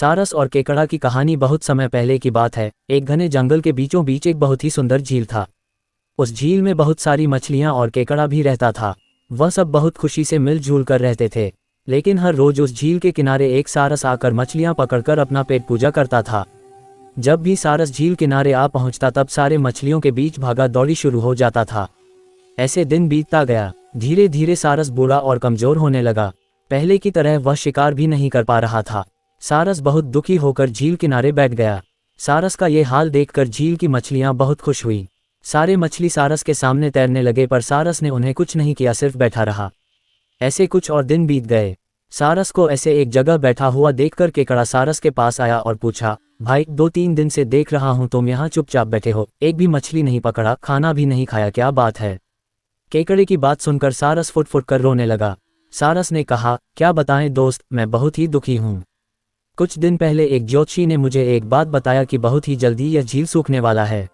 सारस और केकड़ा की कहानी बहुत समय पहले की बात है। एक घने जंगल के बीचों बीच एक बहुत ही सुंदर झील था। उस झील में बहुत सारी मछलियां और केकड़ा भी रहता था। वह सब बहुत खुशी से मिलजुल कर रहते थे। लेकिन हर रोज उस झील के किनारे एक सारस आकर मछलियां पकड़कर अपना पेट पूजा करता था। जब भी सारस झील किनारे आ पहुंचता तब सारे मछलियों के बीच भागा दौड़ी शुरू हो जाता था। ऐसे दिन बीतता गया। धीरे धीरे सारस बूढ़ा और कमजोर होने लगा। पहले की तरह वह शिकार भी नहीं कर पा रहा था। सारस बहुत दुखी होकर झील किनारे बैठ गया। सारस का ये हाल देखकर झील की मछलियां बहुत खुश हुई। सारे मछली सारस के सामने तैरने लगे, पर सारस ने उन्हें कुछ नहीं किया, सिर्फ बैठा रहा। ऐसे कुछ और दिन बीत गए। सारस को ऐसे एक जगह बैठा हुआ देखकर केकड़ा सारस के पास आया और पूछा, भाई 2-3 दिन से देख रहा हूं तुम यहाँ चुपचाप बैठे हो, एक भी मछली नहीं पकड़ा, खाना भी नहीं खाया, क्या बात है? केकड़े की बात सुनकर सारस फुट फुट कर रोने लगा। सारस ने कहा, क्या बताएं दोस्त, मैं बहुत ही दुखी हूँ। कुछ दिन पहले एक ज्योतिषी ने मुझे एक बात बताया कि बहुत ही जल्दी यह झील सूखने वाला है।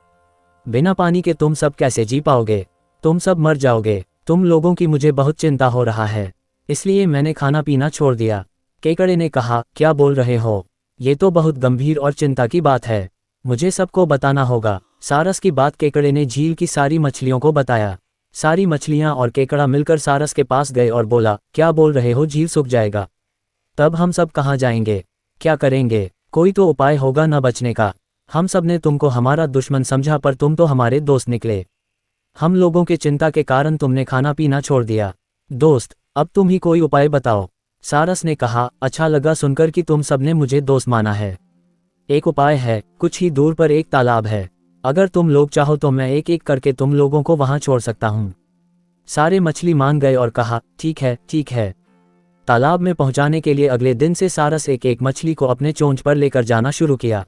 बिना पानी के तुम सब कैसे जी पाओगे? तुम सब मर जाओगे। तुम लोगों की मुझे बहुत चिंता हो रहा है, इसलिए मैंने खाना पीना छोड़ दिया। केकड़े ने कहा, क्या बोल रहे हो? ये तो बहुत गंभीर और चिंता की बात है, मुझे सबको बताना होगा। सारस की बात केकड़े ने झील की सारी मछलियों को बताया। सारी मछलियां और केकड़ा मिलकर सारस के पास गए और बोला, क्या बोल रहे हो, झील सूख जाएगा? तब हम सब कहाँ जाएंगे, क्या करेंगे? कोई तो उपाय होगा न बचने का। हम सब ने तुमको हमारा दुश्मन समझा, पर तुम तो हमारे दोस्त निकले। हम लोगों के चिंता के कारण तुमने खाना पीना छोड़ दिया। दोस्त, अब तुम ही कोई उपाय बताओ। सारस ने कहा, अच्छा लगा सुनकर कि तुम सब ने मुझे दोस्त माना है। एक उपाय है, कुछ ही दूर पर एक तालाब है। अगर तुम लोग चाहो तो मैं एक एक करके तुम लोगों को वहां छोड़ सकता हूँ। सारे मछली मान गए और कहा, ठीक है ठीक है। तालाब में पहुंचाने के लिए अगले दिन से सारस एक एक मछली को अपने चोंच पर लेकर जाना शुरू किया।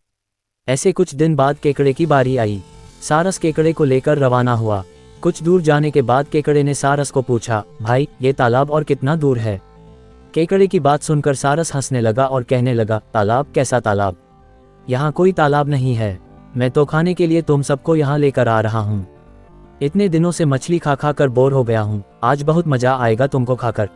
ऐसे कुछ दिन बाद केकड़े की बारी आई। सारस केकड़े को लेकर रवाना हुआ। कुछ दूर जाने के बाद केकड़े ने सारस को पूछा, भाई ये तालाब और कितना दूर है? केकड़े की बात सुनकर सारस हंसने लगा और कहने लगा, तालाब? कैसा तालाब? यहाँ कोई तालाब नहीं है। मैं तो खाने के लिए तुम सबको यहाँ लेकर आ रहा हूँ। इतने दिनों से मछली खा खा कर बोर हो गया हूँ, आज बहुत मजा आएगा तुमको खाकर।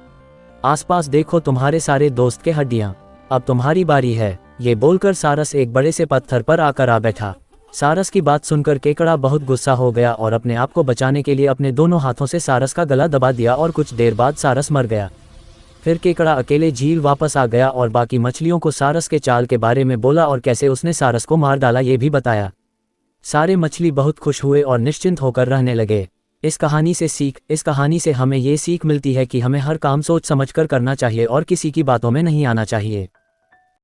आसपास देखो तुम्हारे सारे दोस्त के हड्डियां, अब तुम्हारी बारी है। ये बोलकर सारस एक बड़े से पत्थर पर आकर आ बैठा। सारस की बात सुनकर केकड़ा बहुत गुस्सा हो गया और अपने आप को बचाने के लिए अपने दोनों हाथों से सारस का गला दबा दिया और कुछ देर बाद सारस मर गया। फिर केकड़ा अकेले झील वापस आ गया और बाकी मछलियों को सारस के चाल के बारे में बोला और कैसे उसने सारस को मार डाला ये भी बताया। सारे मछली बहुत खुश हुए और निश्चिंत होकर रहने लगे। इस कहानी से हमें ये सीख मिलती है कि हमें हर काम सोच समझकर करना चाहिए और किसी की बातों में नहीं आना चाहिए।